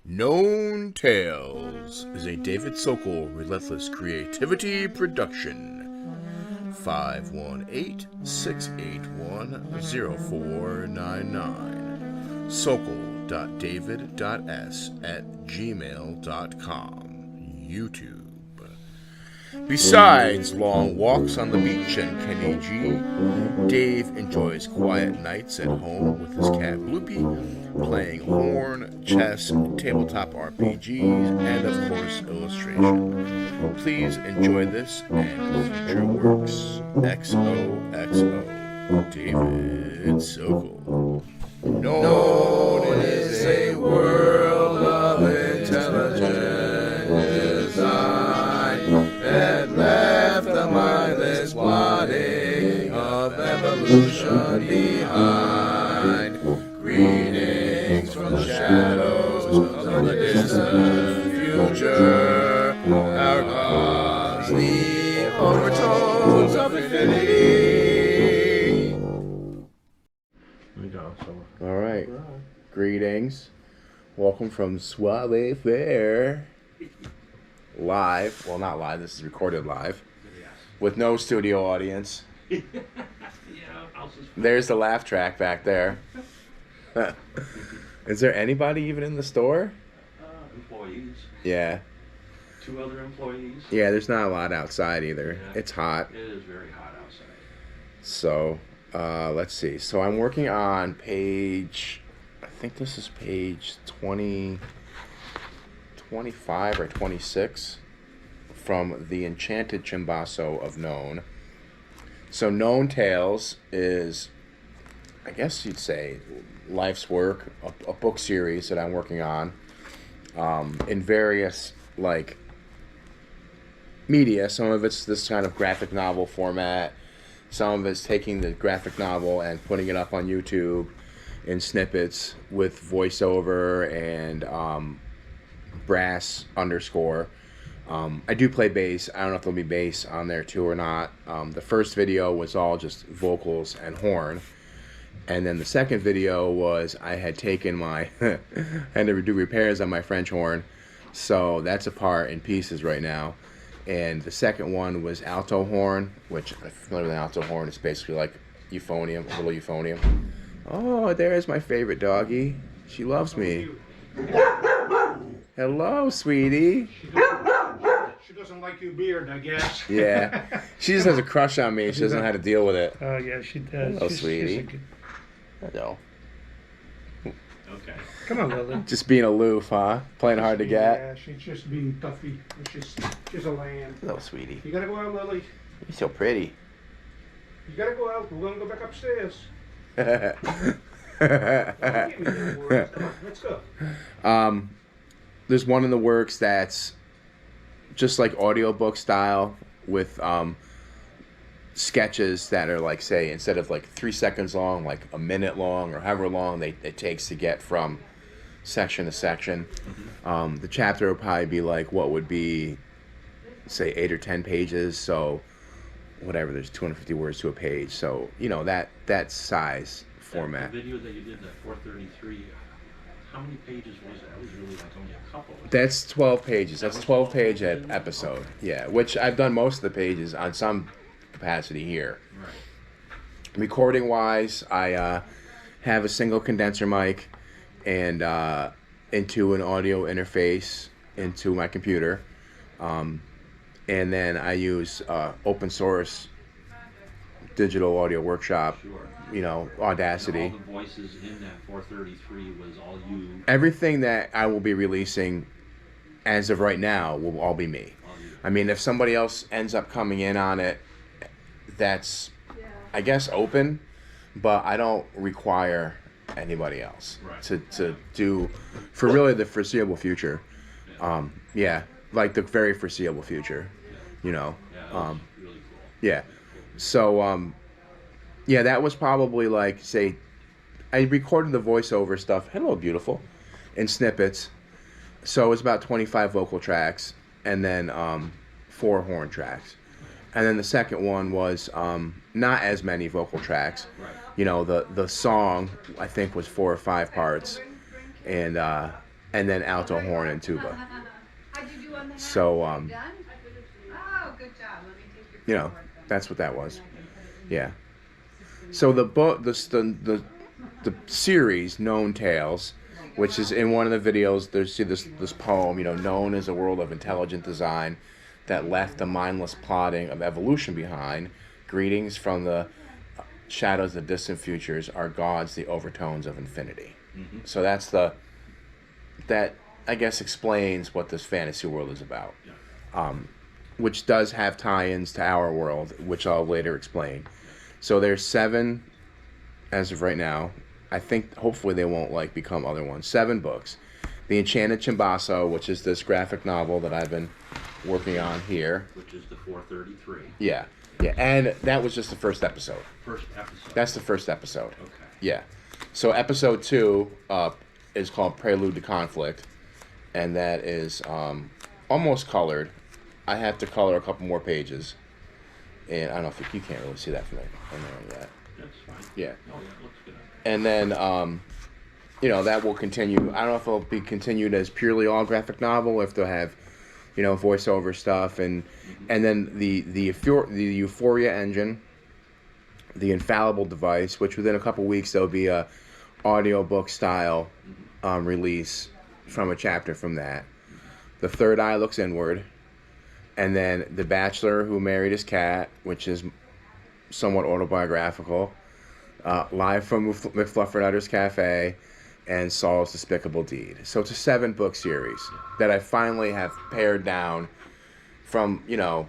Known Tales is a David Sokol relentless creativity production. 518-681-0499. Sokol.david.s@gmail.com. YouTube. Besides long walks on the beach and Kenny G, Dave enjoys quiet nights at home with his cat Bloopy, playing horn, chess, tabletop RPGs, and of course illustration. Please enjoy this and future works. XOXO, David Sokol. Known is a world of intelligent design that left a mindless plotting of evolution behind. Greetings from the shadows of the distant future. Our gods, the overtones of infinity. All right. Greetings. Welcome from Soave Faire. Live. Well, not live. This is recorded live. With no studio audience. There's the laugh track back there. Is there anybody even in the store? Employees. Yeah. 2 other employees. Yeah, there's not a lot outside either. Yeah. It's hot. It is very hot outside. So, let's see. So I'm working on page, I think this is page 25 or 26 from the Enchanted Cimbasso of Gnoghn. So Known Tales is, I guess you'd say, life's work, a book series that I'm working on in various, like, media. Some of it's this kind of graphic novel format. Some of it's taking the graphic novel and putting it up on YouTube in snippets with voiceover and brass underscore. I do play bass. I don't know if there'll be bass on there too or not. The first video was all just vocals and horn. And then the second video was I had taken my, I had to do repairs on my French horn. So that's apart in pieces right now. And the second one was Alto Horn, which I'm familiar with Alto Horn. It's basically like euphonium, a little euphonium. Oh, there's my favorite doggy. She loves me. Hello, sweetie. She doesn't like your beard, I guess. Yeah. She just has a crush on me. She doesn't know how to deal with it. Oh, yeah, she does. Hello, sweetie. Hello. Okay. Come on, Lily. Just being aloof, huh? Playing hard to get. Yeah, she's just being toughy. She's a lamb. Hello, sweetie. You gotta go out, Lily. You're so pretty. You gotta go out. We're gonna go back upstairs. Let's go. There's one in the works that's just like audiobook style with sketches that are like, say, instead of like 3 seconds long, like a minute long or however long it takes to get from section to section. The chapter would probably be like what would be, say, 8 or 10 pages. So whatever, there's 250 words to a page. So, you know, that size format. The video that you did, that 433, how many pages was that? It was really like only a couple. That's 12 pages. That's a 12-page episode. Yeah, which I've done most of the pages on some capacity here. Right. Recording-wise, I have a single condenser mic and into an audio interface into my computer. And then I use open source digital audio workshop. Sure. You know, Audacity. And all the voices in that 433 was all you. Everything that I will be releasing as of right now will all be me. All you. I mean, if somebody else ends up coming in on it, that's, I guess, open, but I don't require anybody else to do for really the foreseeable future. Yeah, like the very foreseeable future, you know. Yeah, really cool. Yeah. So, yeah, that was probably like, say, I recorded the voiceover stuff, hello, beautiful, in snippets. So it was about 25 vocal tracks and then 4 horn tracks. And then the second one was not as many vocal tracks. You know, the song, I think, was 4 or 5 parts. And and then alto horn and tuba. How'd you do on the hat? So, Done? Oh, good job. Let me take your you know, paperwork then. that's what that was. Yeah. So the book, the series, Known Tales, which is in one of the videos, there's see this poem, you know, known as a world of intelligent design that left the mindless plotting of evolution behind. Greetings from the shadows of distant futures, our gods, the overtones of infinity. Mm-hmm. So that I guess explains what this fantasy world is about. Yeah. Which does have tie-ins to our world, which I'll later explain. So there's 7 as of right now. I think hopefully they won't like become other ones. 7 books. The Enchanted Cimbasso, which is this graphic novel that I've been working on here. Which is the 433. Yeah. Yeah, and that was just the first episode. First episode. That's the first episode. Okay. Yeah. So episode 2 is called Prelude to Conflict, and that is almost colored. I have to color a couple more pages, and I don't know if you can't really see that from there yet. That's fine. Yeah. Oh, yeah, it looks good. And then, you know, that will continue. I don't know if it'll be continued as purely all graphic novel, if they'll have, you know, voiceover stuff, and then the Euphoria engine, the Infallible device, which within a couple weeks there'll be a audiobook style release from a chapter from that. The Third Eye Looks Inward, and then The Bachelor Who Married His Cat, which is somewhat autobiographical. Live from McFluffernutter's Cafe, and Saul's Despicable Deed. So it's a 7-book series that I finally have pared down from, you know,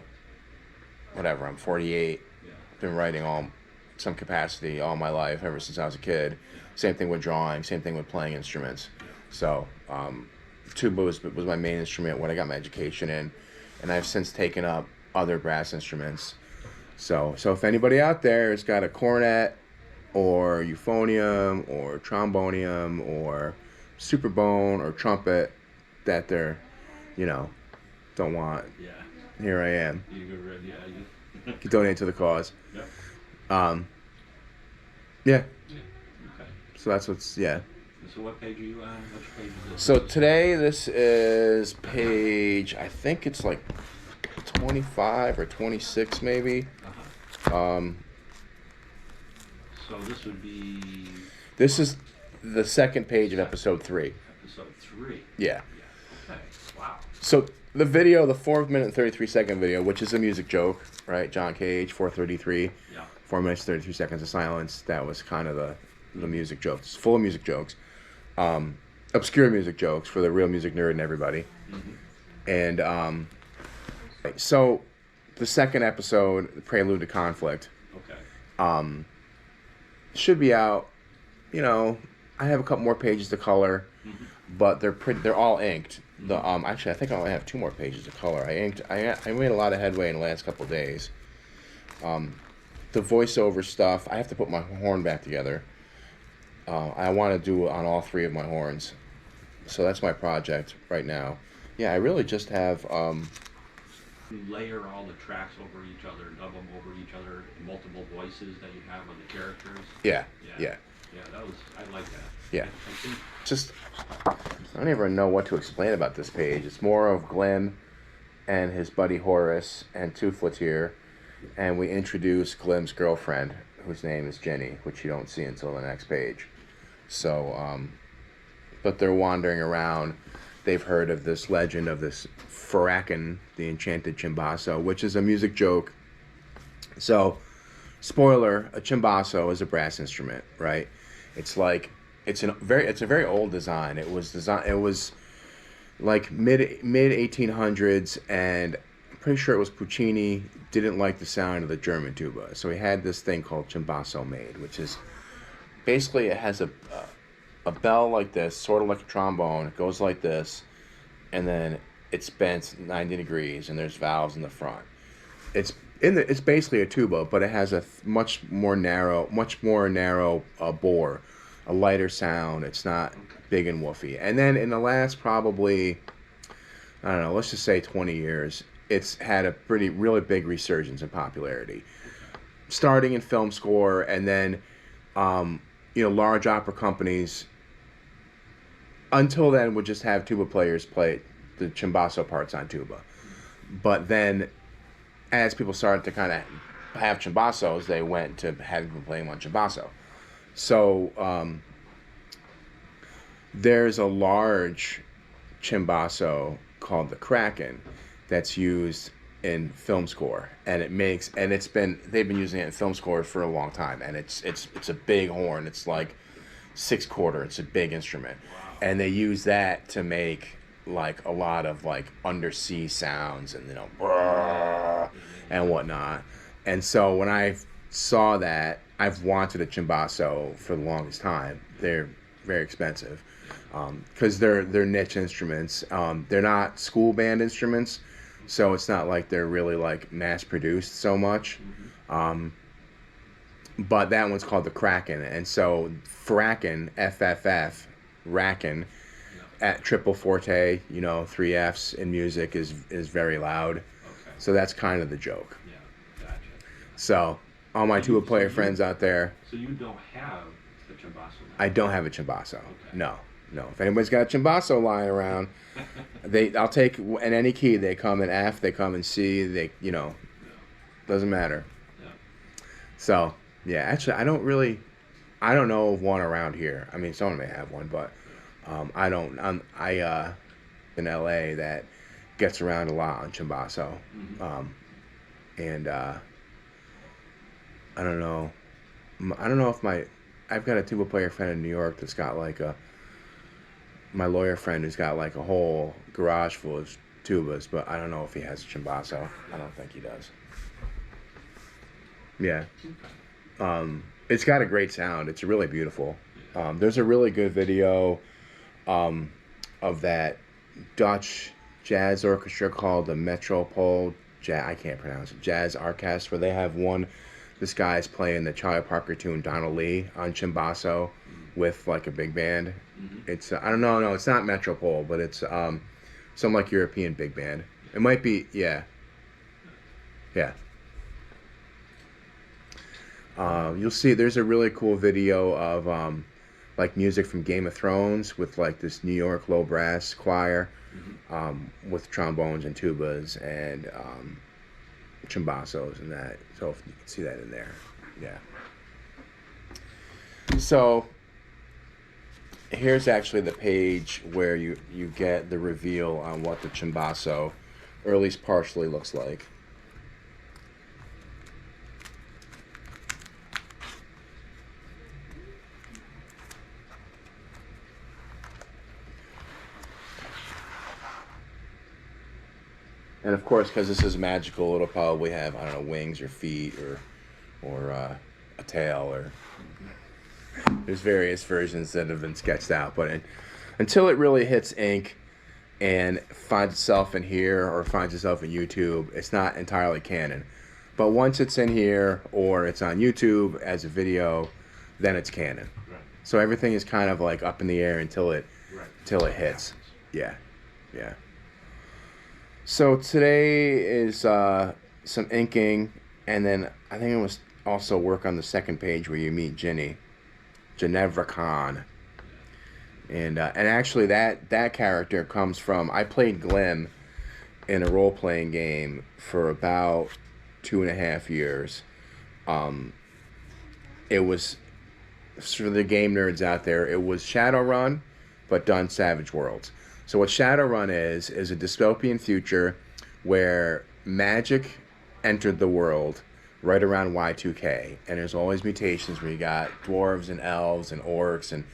whatever, I'm 48. Yeah. Been writing some capacity all my life, ever since I was a kid. Same thing with drawing, same thing with playing instruments. So tuba was my main instrument when I got my education in, and I've since taken up other brass instruments. So if anybody out there has got a cornet, or euphonium, or trombonium, or superbone, or trumpet that they're, you know, don't want, Yeah. here I am. You You can donate to the cause. Yeah. Yeah. Okay. So that's what's, yeah. So what page are you on? Which page is this? So today this is page, I think it's like 25 or 26 maybe. Uh-huh. So this would be This is the second page of episode 3. episode 3. Yeah. Yeah. Okay. Wow. So the video, the 4-minute and 33-second video, which is a music joke, right? John Cage, 433, Yeah. 4 minutes, 33 seconds of silence. That was kind of the music jokes. It's full of music jokes. Obscure music jokes for the real music nerd and everybody. Mm-hmm. And so the second episode, Prelude to Conflict, Okay. should be out. You know, I have a couple more pages to color, but they're all inked. The actually, I think I only have 2 more pages to color. I made a lot of headway in the last couple of days. The voiceover stuff, I have to put my horn back together. I want to do on all 3 of my horns, so that's my project right now. Yeah, I really just have. You layer all the tracks over each other, dub them over each other, multiple voices that you have on the characters. Yeah. Yeah, I like that. Yeah. I think Just, I don't even know what to explain about this page. It's more of Glim and his buddy Horace and Toothless here, and we introduce Glim's girlfriend, whose name is Jenny, which you don't see until the next page. So, but they're wandering around. They've heard of this legend of this Farrakhan, the Enchanted Cimbasso, which is a music joke. So, spoiler: a cimbasso is a brass instrument, right? It's a very old design. It was like mid 1800s, and I'm pretty sure it was Puccini didn't like the sound of the German tuba, so he had this thing called cimbasso made, which is basically, it has a bell like this, sort of like a trombone. It goes like this, and then it's bent 90 degrees, and there's valves in the front. It's basically a tuba, but it has a much more narrow bore, a lighter sound. It's not big and woofy. And then in the last probably, I don't know, let's just say 20 years, it's had a really big resurgence in popularity. Starting in film score, and then, large opera companies until then would just have tuba players play the Cimbasso parts on tuba. But then, as people started to kind of have Cimbassos, they went to having people playing on Cimbasso. So there's a large Cimbasso called the Kraken that's used in film score, and they've been using it in film scores for a long time, and it's a big horn. It's like 6/4. It's a big instrument, and they use that to make like a lot of like undersea sounds and brrr, and whatnot. And so when I saw that, I've wanted a Cimbasso for the longest time. They're very expensive because they're niche instruments. They're not school band instruments, so it's not like they're really like mass produced so much. But that one's called the Kraken, and so Fracken, FFF, Racken, at triple forte, 3 Fs in music is very loud. Okay. So that's kind of the joke. Yeah, gotcha. So all my tuba player friends out there, So you don't have the Cimbasso now? I don't have a Cimbasso. Okay. No. If anybody's got a Cimbasso lying around, I'll take in any key. They come in F, they come in C. Doesn't matter. Yeah. So yeah, actually, I don't know of one around here. I mean, someone may have one, but I don't. I in LA that gets around a lot on Cimbasso, and I don't know. I don't know if I've got a tuba player friend in New York that's got like my lawyer friend who's got like a whole garage full of tubas, but I don't know if he has a Cimbasso. I don't think he does. Yeah. It's got a great sound. It's really beautiful. There's a really good video of that Dutch jazz orchestra called the Metropole I can't pronounce it, Jazz Orchestra, where they have this guy's playing the Charlie Parker tune Donald Lee on Cimbasso with like a big band. It's I don't know, no, it's not Metropole, but it's some like European big band. It might be, yeah. You'll see there's a really cool video of like music from Game of Thrones with like this New York low brass choir with trombones and tubas and Cimbassos and that. So if you can see that in there, yeah. So here's actually the page where you get the reveal on what the Cimbasso, or at least partially, looks like. And of course, because this is magical, it'll probably have, I don't know, wings or feet or a tail, or there's various versions that have been sketched out. But until it really hits ink and finds itself in here or finds itself in YouTube, it's not entirely canon. But once it's in here or it's on YouTube as a video, then it's canon. Right. So everything is kind of like up in the air until it hits. Yeah. So today is some inking, and then I think it was also work on the second page where you meet Ginevra Khan. And actually that character comes from, I played Glim in a role-playing game for about 2.5 years. It was, for the game nerds out there, it was Shadowrun, but done Savage Worlds. So what Shadowrun is a dystopian future where magic entered the world right around Y2K, and there's always mutations where you got dwarves and elves and orcs, and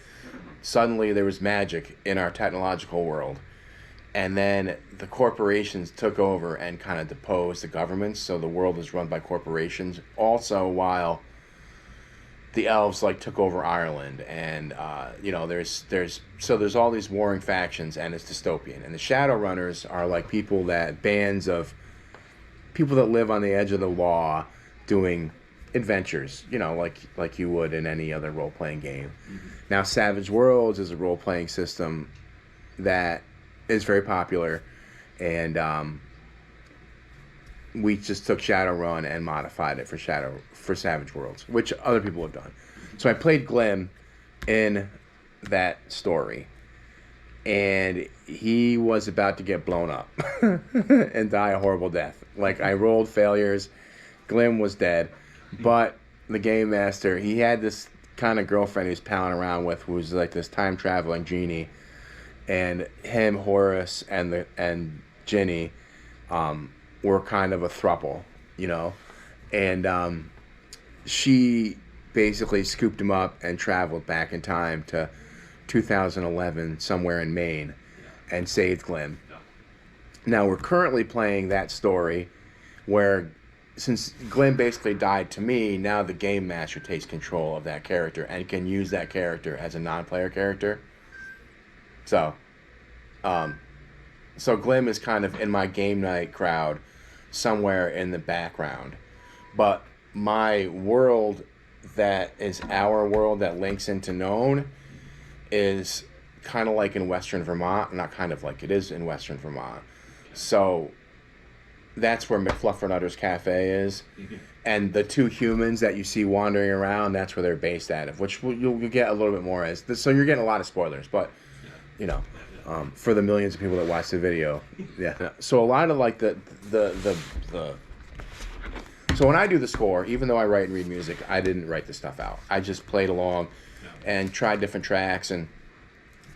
suddenly there was magic in our technological world. And then the corporations took over and kind of deposed the governments, so the world is run by corporations. Also, while the elves like took over Ireland, and there's all these warring factions, and it's dystopian. And the Shadowrunners are like bands of people that live on the edge of the law, doing adventures, like you would in any other role playing game. Now, Savage Worlds is a role playing system that is very popular, and we just took Shadowrun and modified it for Savage Worlds, which other people have done. So I played Glim in that story, and he was about to get blown up and die a horrible death. Like, I rolled failures. Glim was dead, but the game master, he had this kind of girlfriend he was palling around with, who was like this time traveling genie, and him, Horace, and Ginny, were kind of a throuple, you know, and she basically scooped him up and traveled back in time to 2011 somewhere in Maine and saved Glim. Now we're currently playing that story where, since Glim basically died to me, now the game master takes control of that character and can use that character as a non-player character. So Glim is kind of in my game night crowd somewhere in the background. But my world that is our world that links into Gnoghn is kind of like in Western Vermont. Not kind of like, it is in Western Vermont. So that's where McFluffernutter's Cafe is. And the two humans that you see wandering around, that's where they're based out of, which you'll get a little bit more as. So you're getting a lot of spoilers, but, you know, for the millions of people that watch the video. Yeah. So a lot of like so when I do the score, even though I write and read music, I didn't write the stuff out. I just played along and tried different tracks, and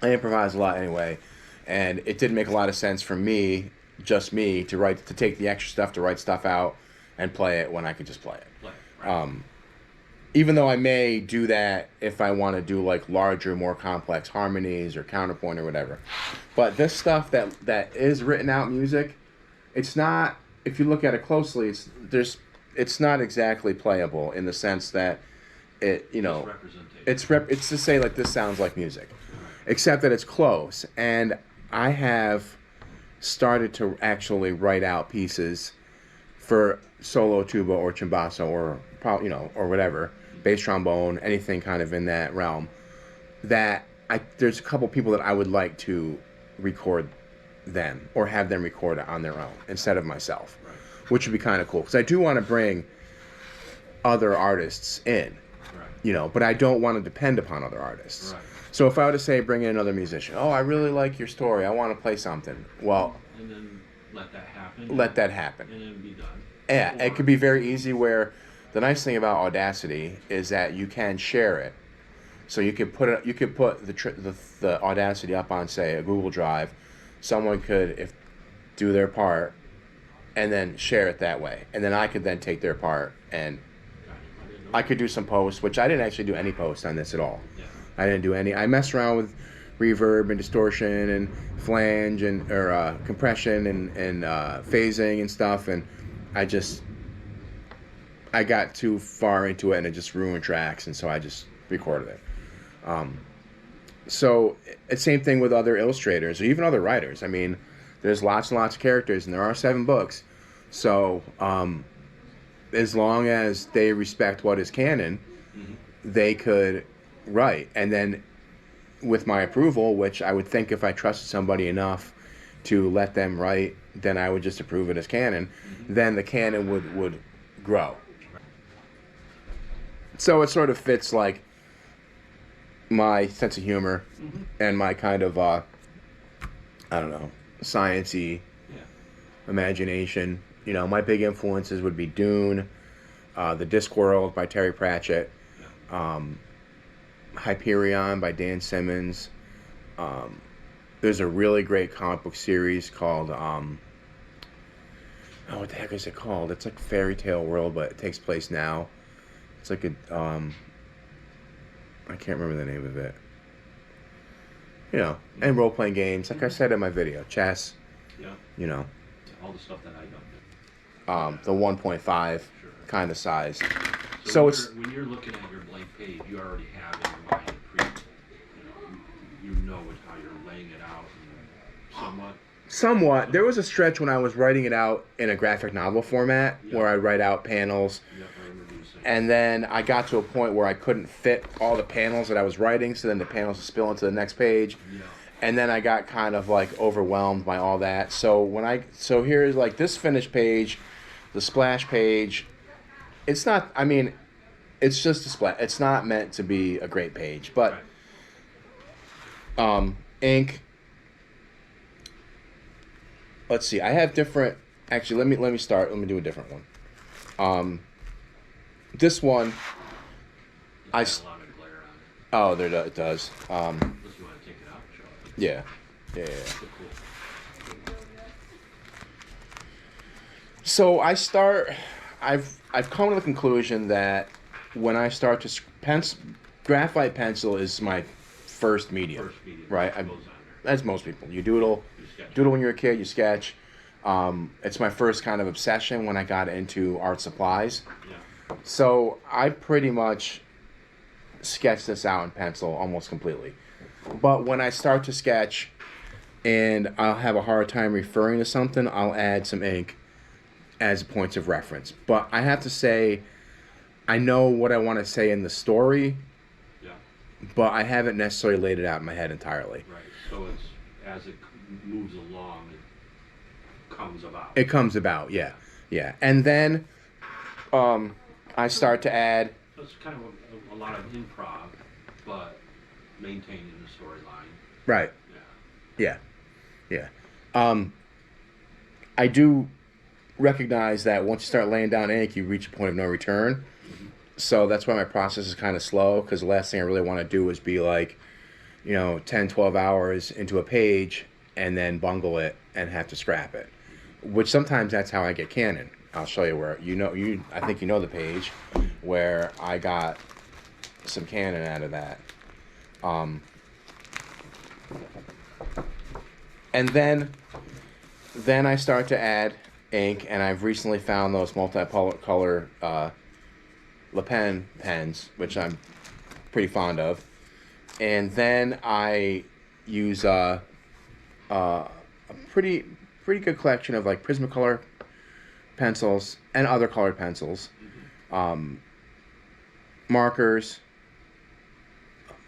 I improvised a lot anyway. And it didn't make a lot of sense for me, just me, to take the extra stuff to write stuff out and play it when I could just play it. Even though I may do that if I want to do like larger, more complex harmonies or counterpoint or whatever. But this stuff that is written out music, it's not, if you look at it closely, it's not exactly playable in the sense that it, you know, it's to say like this sounds like music, except that it's close. And I have started to actually write out pieces for solo tuba or cimbasso or, you know, or whatever, bass trombone, anything kind of in that realm, that there's a couple people that I would like to record them or have them record it on their own instead of myself, which would be kind of cool, because I do want to bring other artists in, you know, but I don't want to depend upon other artists. So if I were to say, bring in another musician, oh, I really like your story, I want to play something, well, and then let that happen, and then be done. Yeah, it could be very easy, where the nice thing about Audacity is that you can share it. So you could put the Audacity up on, say, a Google Drive. Someone could do their part and then share it that way. And then I could then take their part, and I could do some posts, which I didn't actually do any posts on this at all. I didn't do any. I messed around with reverb and distortion and flange and compression and phasing and stuff, and I got too far into it and it just ruined tracks, and so I just recorded it. So it's same thing with other illustrators or even other writers. I mean, there's lots and lots of characters, and there are 7 books. So as long as they respect what is canon, they could write. And then with my approval, which I would think if I trusted somebody enough to let them write, then I would just approve it as canon. Then the canon would grow. So it sort of fits like my sense of humor and my kind of I don't know, science-y imagination. You know, my big influences would be Dune, The Discworld by Terry Pratchett, Hyperion by Dan Simmons. There's a really great comic book series called what the heck is it called? It's like Fairy Tale World, but it takes place now. It's like a I can't remember the name of it. You know, and role-playing games, like I said in my video, chess. You know, all the stuff that I don't do. The 1.5 kind of size. So when you're looking at your blank page, you already have in your mind a pre. You know how you're laying it out, somewhat. There was a stretch when I was writing it out in a graphic novel format, where I write out panels. And then I got to a point where I couldn't fit all the panels that I was writing, so then the panels would spill into the next page. And then I got kind of like overwhelmed by all that. So here's like this finished page, the splash page. It's not, I mean, it's just a splash. It's not meant to be a great page, but ink, let's see. I have different. Actually, let me start. Let me do a different one. This one. It's got a lot of glare on it. Oh, it does. Unless you want to take it out and show it. Yeah. Cool. So I've come to the conclusion that when I start to graphite pencil is my first medium, First medium. right? Goes on As most people, you doodle when you're a kid, you sketch. It's my first kind of obsession when I got into art supplies. Yeah. So I pretty much sketch this out in pencil almost completely. But when I start to sketch and I'll have a hard time referring to something, I'll add some ink as points of reference. But I have to say, I know what I want to say in the story, Yeah. but I haven't necessarily laid it out in my head entirely. Right. So it's as it moves along, it comes about. It comes about, yeah. And then I start to add. So it's kind of a lot of improv, but maintaining the storyline. Right. Yeah. Yeah. I do recognize that once you start laying down ink, you reach a point of no return. So that's why my process is kind of slow, because the last thing I really want to do is be like, 10, 12 hours into a page and then bungle it and have to scrap it. Which sometimes that's how I get canon. I'll show you where, I think you know the page where I got some canon out of that. And then I start to add ink, and I've recently found those multicolor Le Pen pens, which I'm pretty fond of. And then I use a pretty good collection of like Prismacolor pencils and other colored pencils, markers,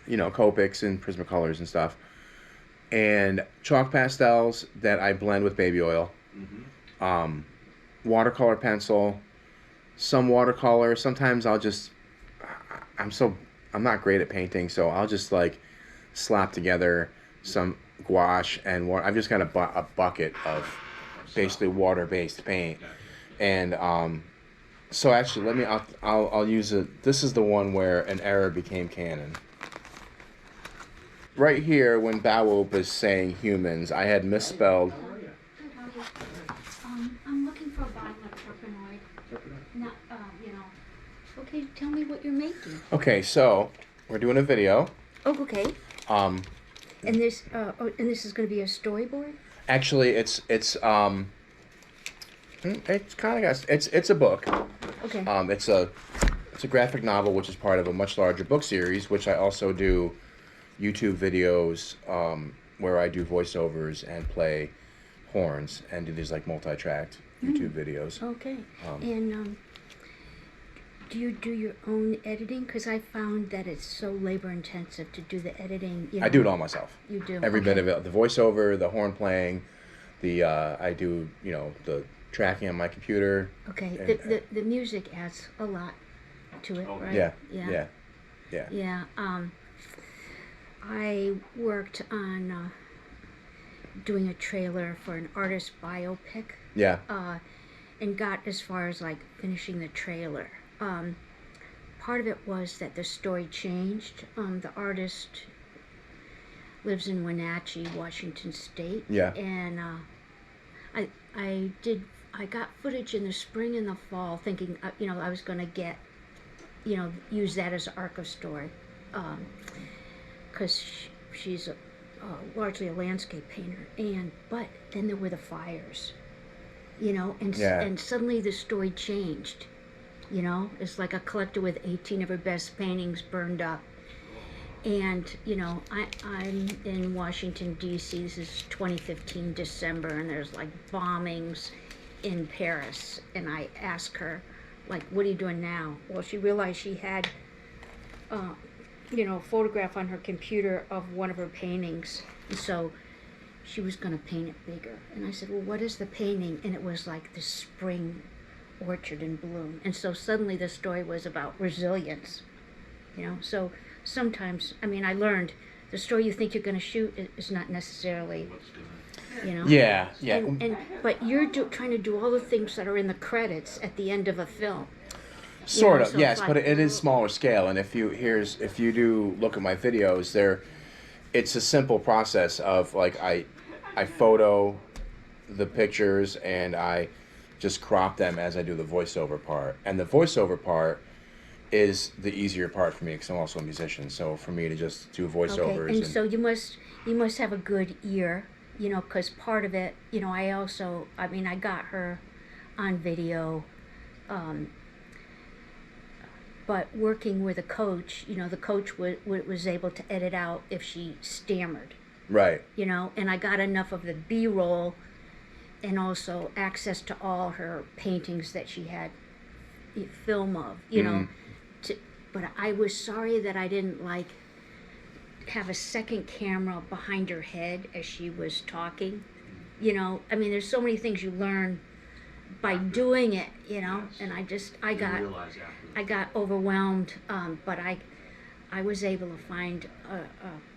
Copics and Prismacolors and stuff, and chalk pastels that I blend with baby oil, watercolor pencil, some watercolor. Sometimes I'm not great at painting, so I'll just like slap together some gouache and water. I've just got a bucket of basically water-based paint, and so actually I'll use it. This is the one where an error became canon. Right here, when Bawoop is saying humans, I had misspelled. I'm looking for a bottle of terpenoid. Not, Okay, tell me what you're making. Okay, so we're doing a video. Oh, okay. And this is going to be a storyboard. Actually, it's kind of it's a book. Okay. It's a graphic novel, which is part of a much larger book series, which I also do YouTube videos where I do voiceovers and play horns and do these like multi-tracked YouTube videos. Okay. And do you do your own editing? Because I found that it's so labor intensive to do the editing. I do it all myself. You do every bit of it. The voiceover, the horn playing, I do the tracking on my computer. Okay. And, the music adds a lot to it, right? Yeah. Yeah. I worked on doing a trailer for an artist biopic. Yeah. And got as far as like finishing the trailer. Part of it was that the story changed. The artist lives in Wenatchee, Washington State. Yeah. And I got footage in the spring and the fall, thinking I was going to get use that as an arc of story, because she's largely a landscape painter. But then there were the fires, and suddenly the story changed. It's like a collector with 18 of her best paintings burned up. And, I'm in Washington, D.C. This is 2015, December, and there's like bombings in Paris. And I asked her, like, what are you doing now? Well, she realized she had, a photograph on her computer of one of her paintings. And so she was going to paint it bigger. And I said, well, what is the painting? And it was like the spring orchard in bloom. And so suddenly the story was about resilience, so sometimes I learned the story you think you're going to shoot is not necessarily you know. Yeah, yeah. And but you're trying to do all the things that are in the credits at the end of a film. Sort know, of, so yes, it's but like- it is smaller scale. And if you do look at my videos, it's a simple process of like I photo the pictures and I just crop them as I do the voiceover part. And the voiceover part is the easier part for me because I'm also a musician. So for me to just do voiceovers Okay, and so you must have a good ear, you know, because part of it, you know, I mean, I got her on video, but working with a coach, you know, the coach was able to edit out if she stammered, right. you know, and I got enough of the B-roll and also access to all her paintings that she had film of, you know, but I was sorry that I didn't like have a second camera behind her head as she was talking, you know. I mean, there's so many things you learn by doing it, you know. Yes. And I You realize after the I got overwhelmed, but I was able to find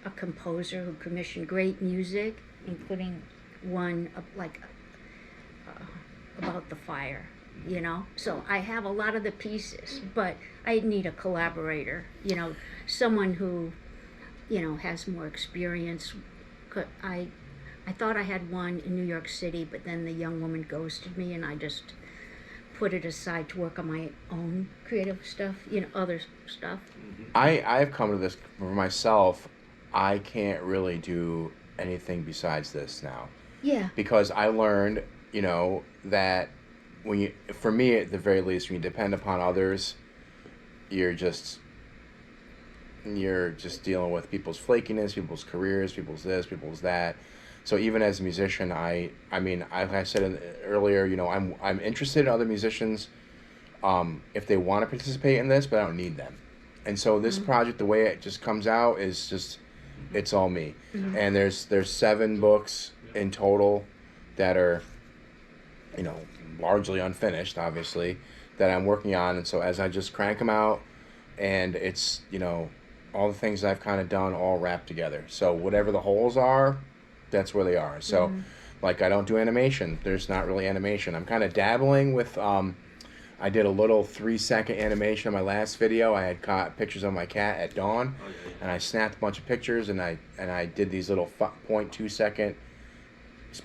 a composer who commissioned great music, including one about the fire, you know. So I have a lot of the pieces, but I need a collaborator, you know, someone who, you know, has more experience. I thought I had one in New York City, but then the young woman ghosted me, and I just put it aside to work on my own creative stuff, you know, other stuff. I've come to this for myself. I can't really do anything besides this now Yeah. because I learned, you know, that for me at the very least, when you depend upon others, you're just dealing with people's flakiness, people's careers, people's this, people's that. So even as a musician, I mean, like I said earlier, you know, I'm interested in other musicians, if they want to participate in this, but I don't need them. And so this project, the way it just comes out is just, it's all me. And there's 7 books in total that are, you know, largely unfinished, obviously, that I'm working on. And so as I just crank them out, and it's, you know, all the things I've kind of done all wrapped together. So whatever the holes are, that's where they are. So, like, I don't do animation. There's not really animation. I'm kind of dabbling with, I did a little 3-second animation on my last video. I had caught pictures of my cat at dawn, and I snapped a bunch of pictures, and I did these little 0.2 second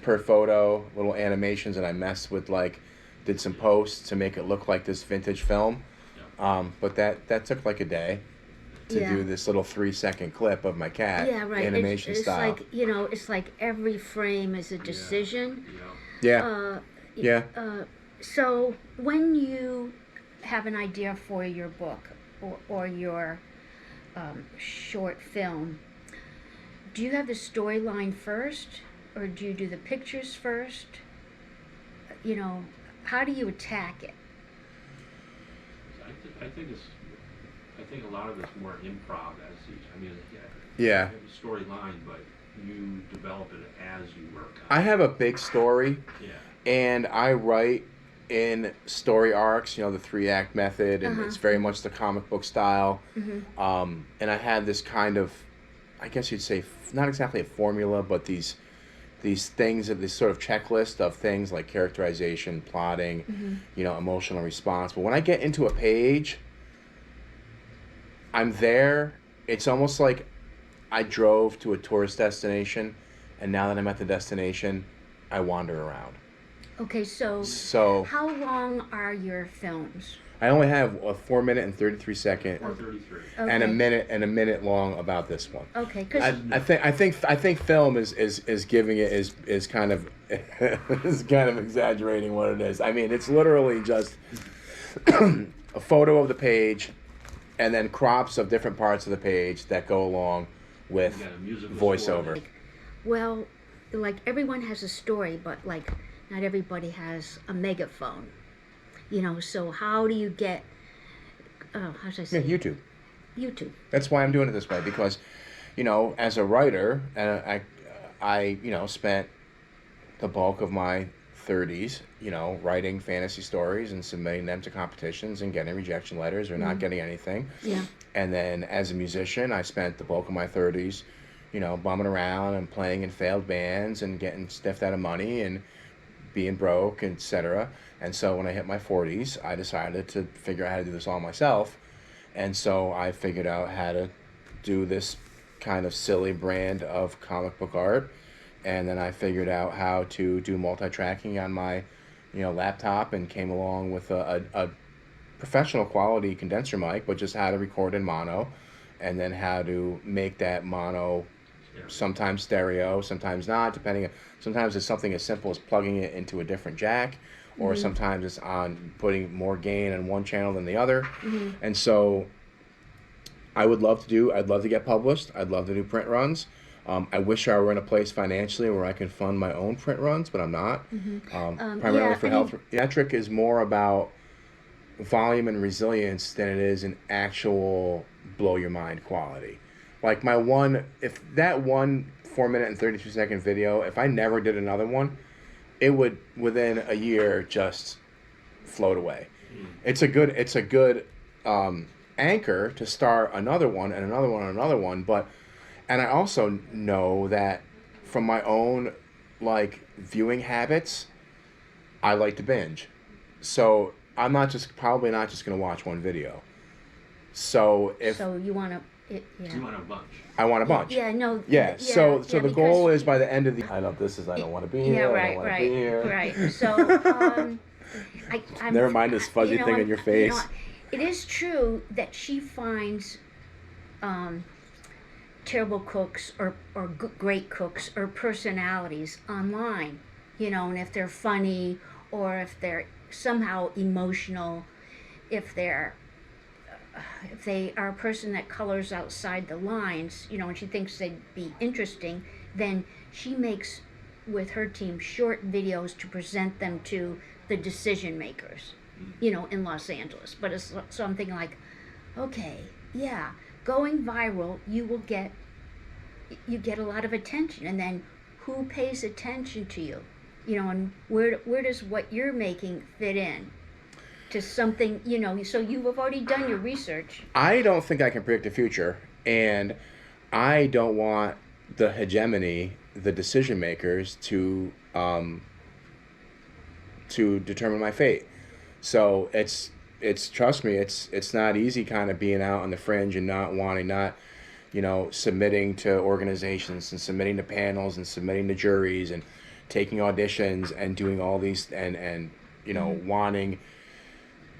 per photo little animations, and I messed with, like, did some posts to make it look like this vintage film. But that took like a day to do this little 3-second clip of my cat, Yeah, right. animation it's style. like, you know, it's like every frame is a decision. Yeah. Yeah. So when you have an idea for your book or your short film, do you have the storyline first, or do you do the pictures first? You know, how do you attack it? I think a lot of it's more improv as each. I mean, Yeah. you have a storyline, but you develop it as you work on I have a big story, it. and I write in story arcs, you know, the 3-act method, and it's very much the comic book style. And I had this kind of, I guess you'd say, not exactly a formula, but these things, this sort of checklist of things like characterization, plotting, you know, emotional response. But when I get into a page, I'm there. It's almost like I drove to a tourist destination, and now that I'm at the destination, I wander around. Okay, so how long are your films? I only have a 4-minute and 33-second, Or 33. Okay. and a minute long about this one. Okay, because I think film is giving it is kind of is kind of exaggerating what it is. I mean, it's literally just a photo of the page, and then crops of different parts of the page that go along with You got a musical voiceover. score. well, like everyone has a story, but like not everybody has a megaphone. You know, so how do you get? How should I say? Yeah, YouTube. YouTube. That's why I'm doing it this way, because, you know, as a writer, I you know, spent the bulk of my 30s, you know, writing fantasy stories and submitting them to competitions and getting rejection letters or not getting anything. Yeah. And then as a musician, I spent the bulk of my 30s bumming around and playing in failed bands and getting stiffed out of money and being broke, etc. And so when I hit my 40s, I decided to figure out how to do this all myself. And so I figured out how to do this kind of silly brand of comic book art. And then I figured out how to do multi-tracking on my, laptop, and came along with a professional quality condenser mic, but just how to record in mono, and then how to make that mono sometimes stereo, sometimes not, depending. Sometimes it's something as simple as plugging it into a different jack, or sometimes it's on putting more gain on one channel than the other. And so I'd love to get published. I'd love to do print runs. I wish I were in a place financially where I can fund my own print runs, but I'm not. Primarily for health. Metric is more about volume and resilience than it is an actual blow your mind quality. Like if that 1 4-minute and 32-second video, if I never did another one, it would within a year just float away. It's a good anchor to start another one and another one and another one. And I also know that from my own viewing habits, I like to binge. So I'm probably not just going to watch one video. So you want to. You want a bunch. I want a bunch. Yeah, no. Yeah, so the goal is by the end of the... I don't want to be here, I don't want to be here. Right. So, I'm... Never mind this fuzzy thing on your face. It is true that she finds terrible cooks or great cooks or personalities online, and if they're funny or if they're somehow emotional, if they are a person that colors outside the lines, and she thinks they'd be interesting, then she makes, with her team, short videos to present them to the decision makers, in Los Angeles. But it's something like, okay, yeah, going viral, you get a lot of attention, and then who pays attention to you? And where does what you're making fit in to something, so you've already done your research. I don't think I can predict the future, and I don't want the hegemony, the decision makers, to determine my fate. So it's trust me, it's not easy kind of being out on the fringe and not submitting to organizations and submitting to panels and submitting to juries and taking auditions and doing all these and wanting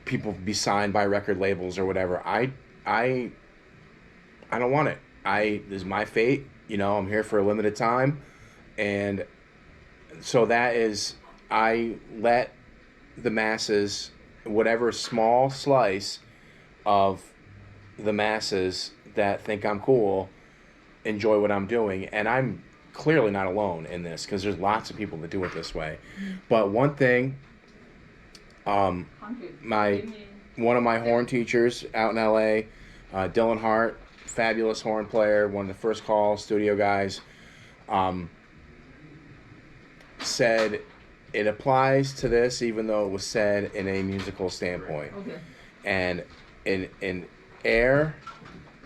people be signed by record labels or whatever. I don't want it. This is my fate. I'm here for a limited time, and so that is, I let the masses, whatever small slice of the masses that think I'm cool, enjoy what I'm doing. And I'm clearly not alone in this, because there's lots of people that do it this way. But one thing, one of my horn teachers out in LA, Dylan Hart, fabulous horn player, one of the first call studio guys, said it applies to this even though it was said in a musical standpoint. Okay. And in air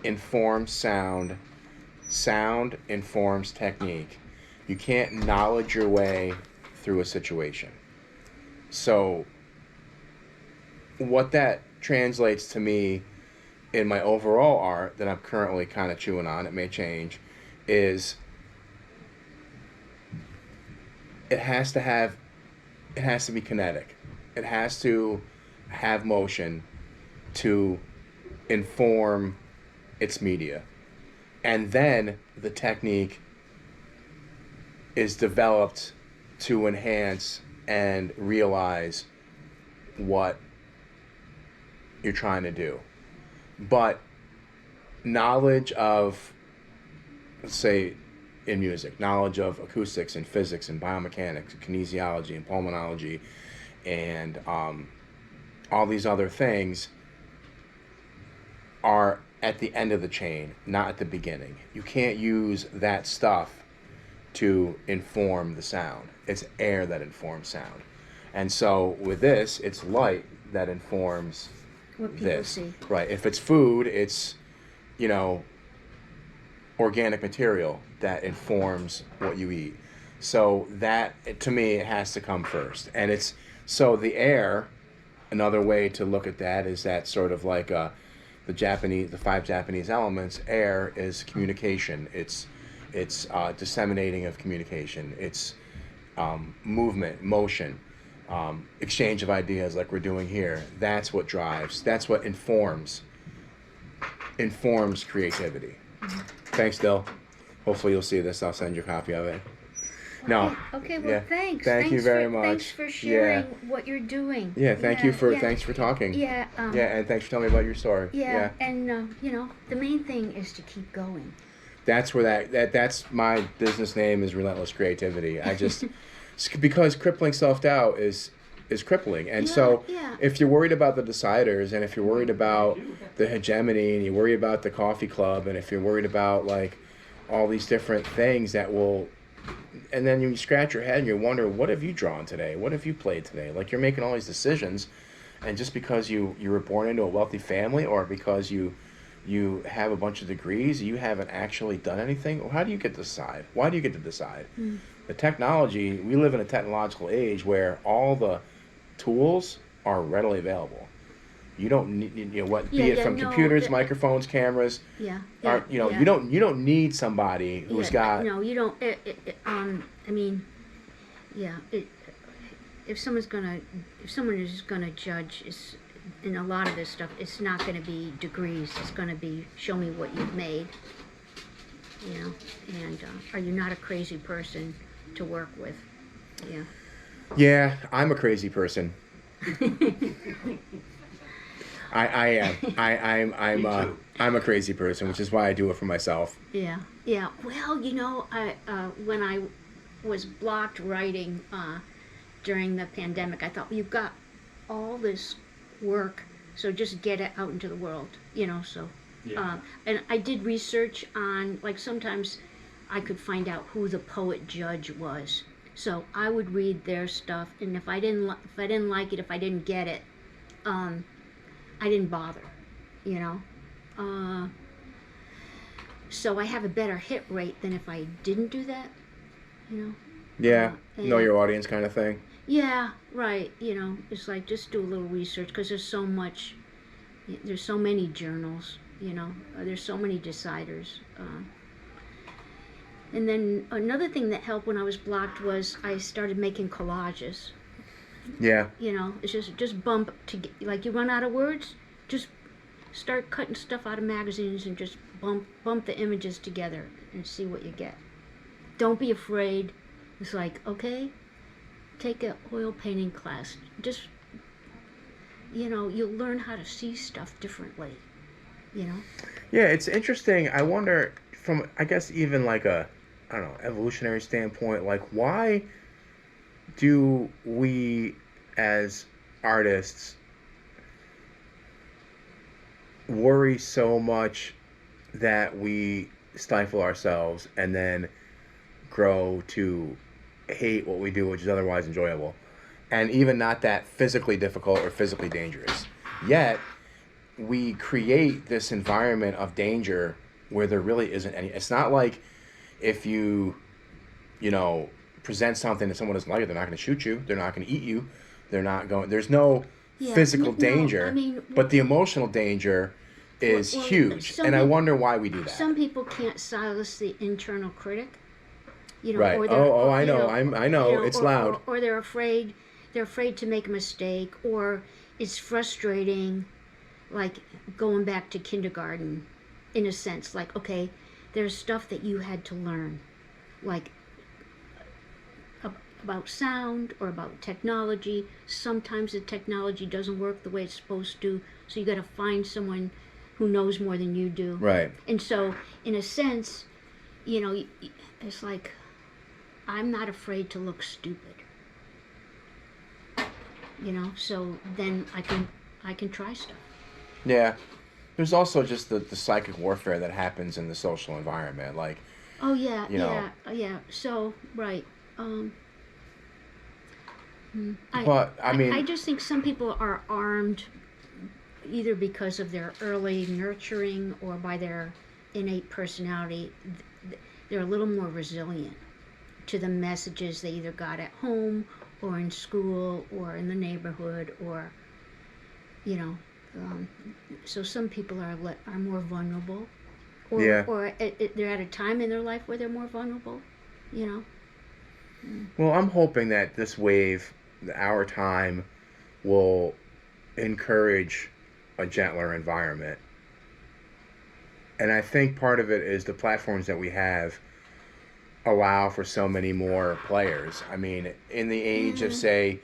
informs sound, sound informs technique. You can't knowledge your way through a situation. So what that translates to me in my overall art that I'm currently kind of chewing on, it may change, is it has to be kinetic. It has to have motion to inform its media. And then the technique is developed to enhance and realize what you're trying to do. But knowledge of, let's say in music, knowledge of acoustics and physics and biomechanics, kinesiology and pulmonology, and all these other things are at the end of the chain, not at the beginning. You can't use that stuff to inform the sound. It's air that informs sound. And so with this, it's light that informs What people this. see. Right. If it's food, it's, organic material that informs what you eat. So that, to me, it has to come first. And it's, so the air, another way to look at that is that sort of like the 5 Japanese elements. Air is communication. It's disseminating of communication. It's movement, motion, exchange of ideas like we're doing here. That's what drives. That's what informs creativity. Thanks, Dill. Hopefully you'll see this. I'll send you a copy of it. No. Okay, well, Yeah. thanks. Thank you very much. Thanks for sharing Yeah. what you're doing. Yeah, thank you for yeah. thanks for talking. Yeah. Yeah, and thanks for telling me about your story. Yeah, and the main thing is to keep going. That's where that's my business name is Relentless Creativity. I just because crippling self-doubt is crippling. And so yeah. if you're worried about the deciders, and if you're worried about the hegemony, and you're worried about the coffee club, and if you're worried about like all these different things that will, and then you scratch your head and you wonder, what have you drawn today? What have you played today? Like, you're making all these decisions, and just because you were born into a wealthy family, or because you have a bunch of degrees, you haven't actually done anything. Well, how do you get to decide? Why do you get to decide? The technology, we live in a technological age where all the tools are readily available. You don't need, be it from computers, microphones, cameras. Yeah. You don't need somebody who's got. No, you don't. I mean, yeah. If someone is gonna judge, in a lot of this stuff, it's not going to be degrees. It's going to be, show me what you've made, and are you not a crazy person to work with? Yeah. Yeah, I'm a crazy person. I am. I'm a crazy person, which is why I do it for myself. Yeah. Well, when I was blocked writing during the pandemic, I thought, well, you've got all this work, so just get it out into the world, so and I did research on, like, sometimes I could find out who the poet judge was, so I would read their stuff, and if I didn't like it, if I didn't get it, I didn't bother, so I have a better hit rate than if I didn't do that, Yeah, know your audience kind of thing. Yeah, right. It's like, just do a little research, because there's so many journals, there's so many deciders. And then another thing that helped when I was blocked was I started making collages. Yeah. It's just bump to, like, you run out of words, just start cutting stuff out of magazines and just bump the images together and see what you get. Don't be afraid. It's like, okay, take an oil painting class. Just, you'll learn how to see stuff differently, Yeah, it's interesting. I wonder, from, I guess, even like a, I don't know, evolutionary standpoint, like, why do we as artists worry so much that we stifle ourselves and then grow to hate what we do, which is otherwise enjoyable, and even not that physically difficult or physically dangerous, yet we create this environment of danger where there really isn't any. It's not like if you present something that someone doesn't like it, they're not going to shoot you, they're not going to eat you, they're not going, there's no physical danger, but the emotional danger is huge, and I wonder why we do that. Some people can't silence the internal critic. Right. I know. It's loud. Or they're afraid to make a mistake, or it's frustrating, like going back to kindergarten, in a sense. Like, okay, there's stuff that you had to learn, like about sound or about technology. Sometimes the technology doesn't work the way it's supposed to, so you got to find someone who knows more than you do. Right. And so, in a sense, it's like, I'm not afraid to look stupid. So then I can try stuff. Yeah. There's also just the psychic warfare that happens in the social environment, like. Oh yeah, yeah. So right. But I mean, I just think some people are armed either because of their early nurturing or by their innate personality, they're a little more resilient to the messages they either got at home or in school or in the neighborhood, or you know, so some people are more vulnerable, or Yeah. they're at a time in their life where they're more vulnerable, you know. Well, I'm hoping that this wave, our time, will encourage a gentler environment. And I think part of it is the platforms that we have allow for so many more players. I mean, in the age of, say,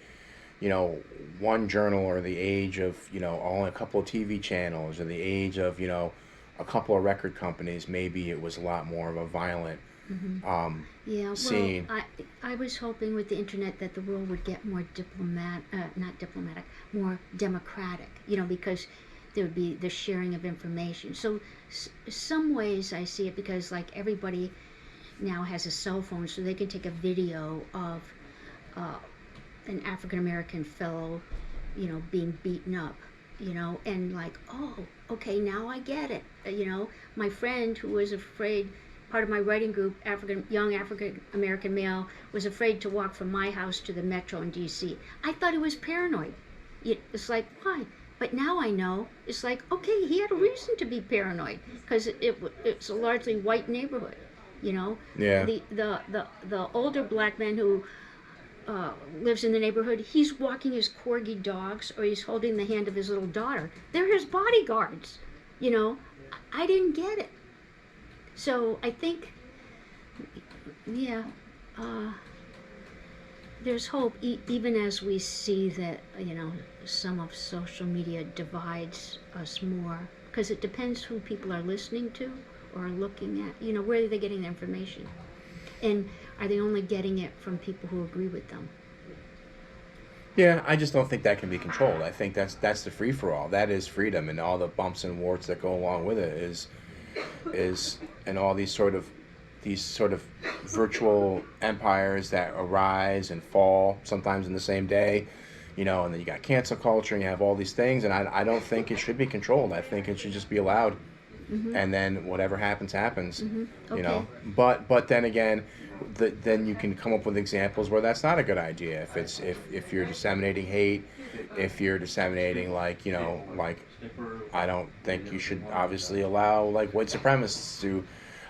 you know, one journal, or the age of, you know, only a couple of TV channels, or the age of, you know, a couple of record companies, maybe it was a lot more of a violent Yeah, well, scene. I was hoping with the internet that the world would get more more democratic, you know, because there would be the sharing of information. So some ways I see it, because like everybody now has a cell phone, so they can take a video of an African American fellow, you know, being beaten up, you know, and like, oh, okay, now I get it. You know, my friend who was afraid, part of my writing group, young African American male, was afraid to walk from my house to the metro in D.C. I thought he was paranoid. It's like, why? But now I know, it's like, okay, he had a reason to be paranoid, because it's a largely white neighborhood, you know. Yeah. The older black man who lives in the neighborhood, he's walking his corgi dogs, or he's holding the hand of his little daughter. They're his bodyguards, you know. I didn't get it. So I think, yeah, there's hope, even as we see that, you know, some of social media divides us more, because it depends who people are listening to or looking at, you know, where are they getting their information, and are they only getting it from people who agree with them? Yeah, I just don't think that can be controlled. I think that's the free for all. That is freedom, and all the bumps and warts that go along with it is and all these sort of virtual empires that arise and fall sometimes in the same day, you know, and then you got cancel culture, and you have all these things, and I don't think it should be controlled. I think it should just be allowed, and then whatever happens, Okay. you know. But then again, then you can come up with examples where that's not a good idea. If you're disseminating hate, if you're disseminating, like, you know, like, I don't think you should obviously allow like white supremacists to,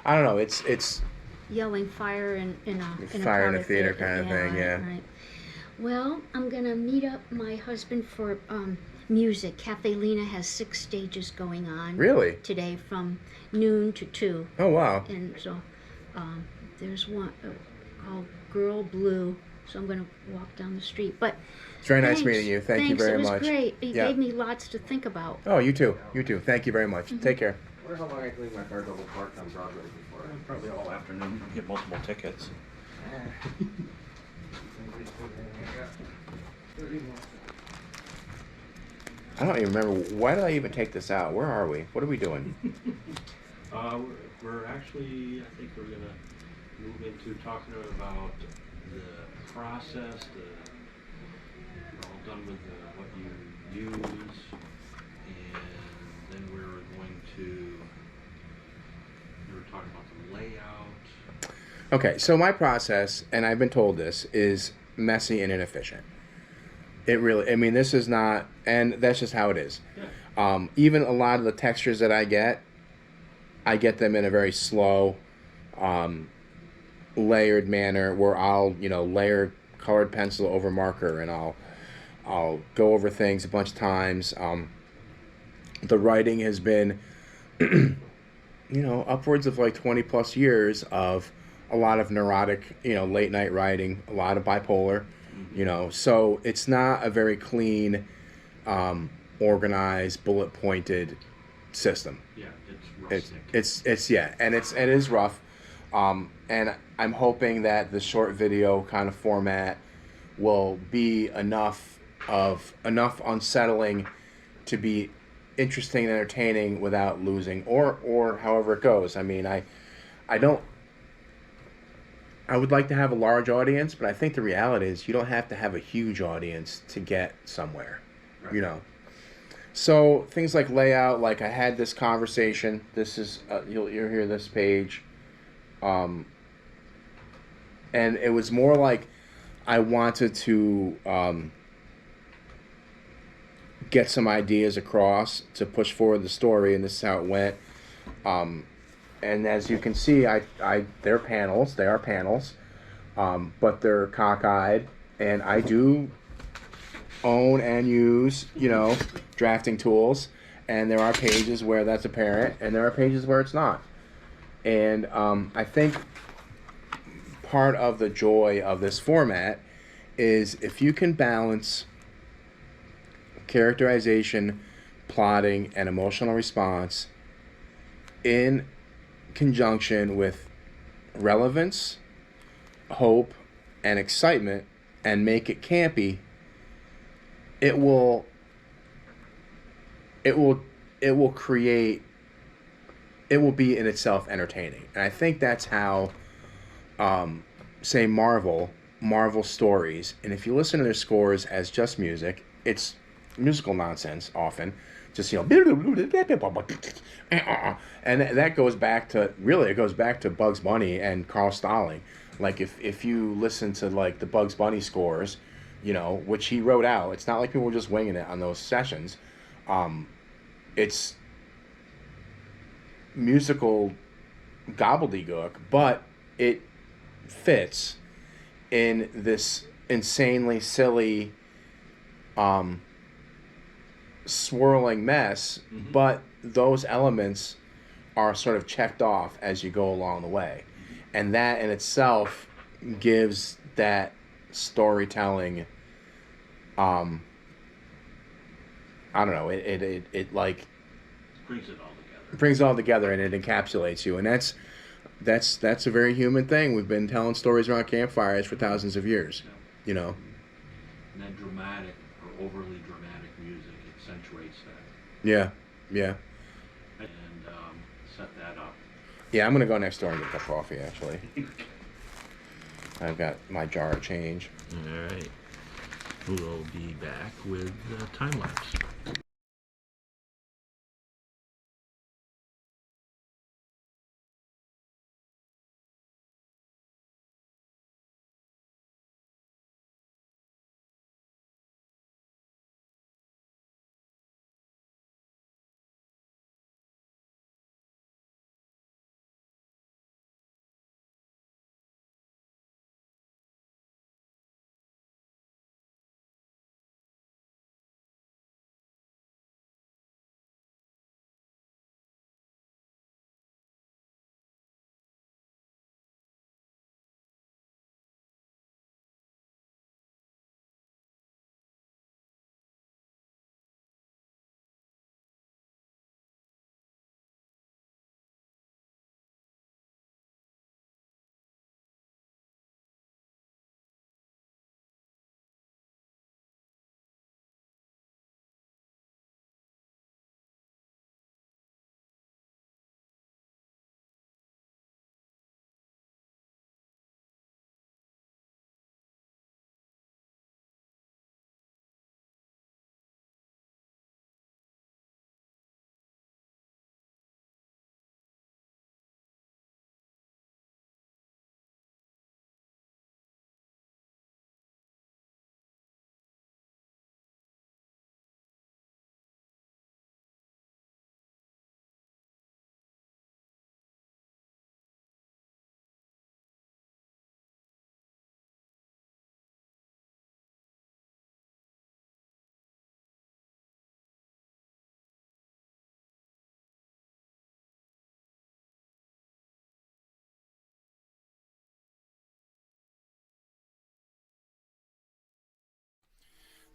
I don't know, it's Yelling fire in a fire in crowded a theater kind of thing, yeah. Right. Well, I'm gonna meet up my husband for music. Cafe Lena has 6 stages going on. Really? Today from noon to 2. Oh wow. And so there's one called Girl Blue. So I'm gonna walk down the street. But It's very nice thanks. meeting you. Thank you very much. It was great. You Yeah. gave me lots to think about. Oh, you too. Thank you very much. Take care. I wonder how long I can leave my car double parked on Broadway before. Probably all afternoon. Get multiple tickets. I don't even remember, why did I even take this out? Where are we? What are we doing? We're actually, I think we're gonna move into talking about the process, we're all done with what you use, and then we were talking about the layout. Okay, so my process, and I've been told this, is messy and inefficient. It really, I mean, this is not, and that's just how it is. Yeah. Even a lot of the textures that I get them in a very slow, layered manner, where I'll, you know, layer colored pencil over marker, and I'll go over things a bunch of times. The writing has been, you know, upwards of like 20 plus years of a lot of neurotic, you know, late night writing, a lot of bipolar, you know, so it's not a very clean, organized, bullet pointed system. Yeah, it's rustic. It's yeah, and it is rough, and I'm hoping that the short video kind of format will be enough unsettling to be interesting and entertaining without losing, or however it goes. I mean, I would like to have a large audience, but I think the reality is you don't have to have a huge audience to get somewhere, Right. you know. So things like layout, like I had this conversation. This is you'll hear this page, um, and it was more like I wanted to get some ideas across to push forward the story, and this is how it went. And as you can see, they're panels. They are panels, but they're cockeyed, and I do own and use, drafting tools. And there are pages where that's apparent, and there are pages where it's not. And I think part of the joy of this format is if you can balance characterization, plotting, and emotional response in conjunction with relevance, hope, and excitement, and make it campy, it will create, it will be in itself entertaining. And I think that's how say Marvel stories, and if you listen to their scores as just music, it's musical nonsense often, just and that goes back to, really, it goes back to Bugs Bunny and Carl Stalling. Like if you listen to like the Bugs Bunny scores, which he wrote out, it's not like people were just winging it on those sessions. It's musical gobbledygook, but it fits in this insanely silly swirling mess, but those elements are sort of checked off as you go along the way, and that in itself gives that storytelling I don't know, it like brings it all together and it encapsulates you, and that's a very human thing. We've been telling stories around campfires for thousands of years. And that dramatic or overly dramatic music accentuates that. Yeah. And set that up. Yeah, I'm gonna go next door and get the coffee. Actually, I've got my jar of change. All right. We'll be back with time lapse.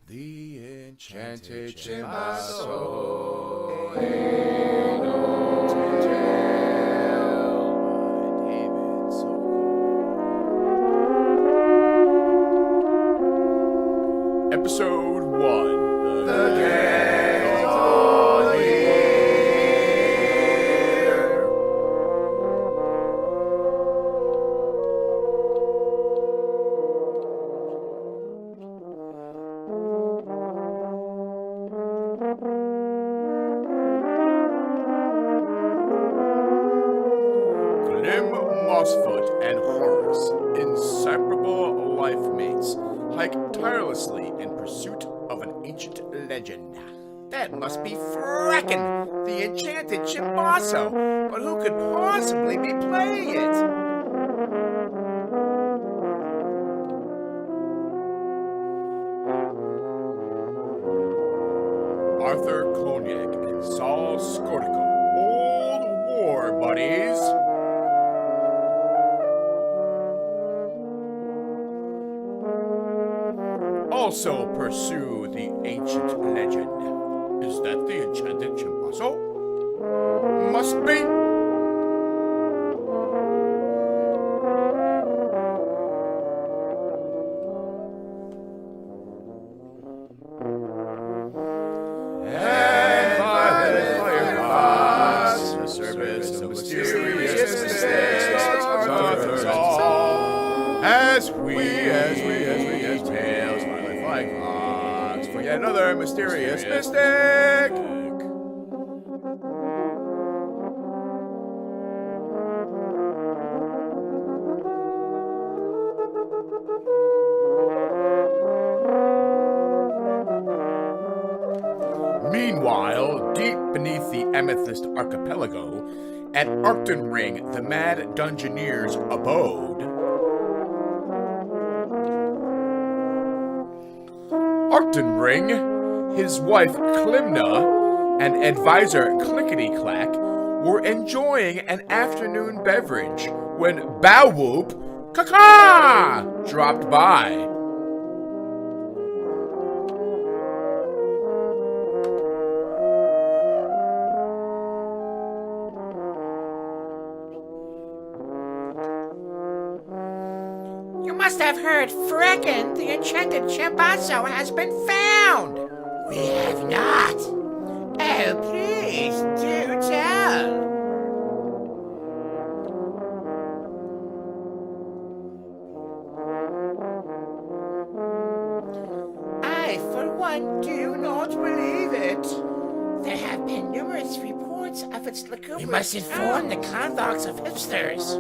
The Enchanted Cimbasso. Episode 1. The Gang's All Here. Nim, Mossfoot, and Horus, inseparable life mates, hike tirelessly in pursuit of an ancient legend. That must be frackin' the Enchanted Cimbasso, but who could possibly be playing it? Arthur Cognac and Saul Skortico. Old war, buddies. Also pursue the ancient legend. Is that the Enchanted Cimbasso? Must be. And violet firefox, the service of mysterious mistakes, others all. As we tales violet firefox for yet another mysterious mistake. Meanwhile, deep beneath the Amethyst Archipelago, at Arcton Ring, the Mad Dungeoneer's abode, Arcton Ring, his wife Klimna, and advisor Clickety-Clack were enjoying an afternoon beverage when Bowwhoop, Caw-Caw, dropped by. You must have heard, frickin' the Enchanted Cimbasso has been found! We have not! Oh, please do tell! I, for one, do not believe it. There have been numerous reports of its lugubrious. We must inform the convox of hipsters.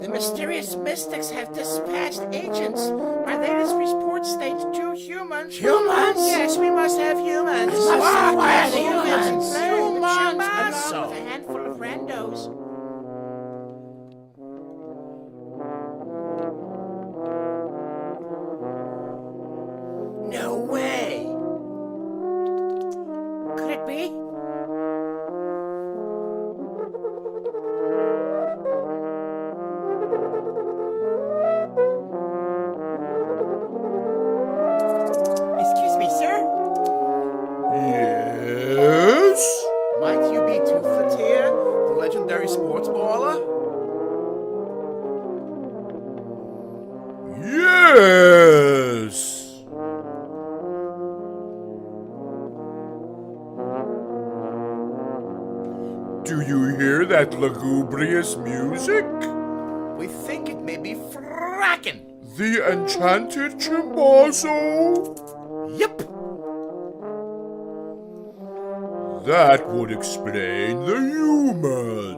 The mysterious mystics have dispatched agents. Our latest report states 2 humans. Humans? Yes, we must have humans. Why are the humans? Humans! Along with a handful of randos. No way! Could it be? Excuse me, sir? Yes? Might you be Two-Foot here, the legendary sports baller? Yes! Do you hear that lugubrious music? We think it may be frackin'. The Enchanted Cimbasso? Yep. That would explain the humans.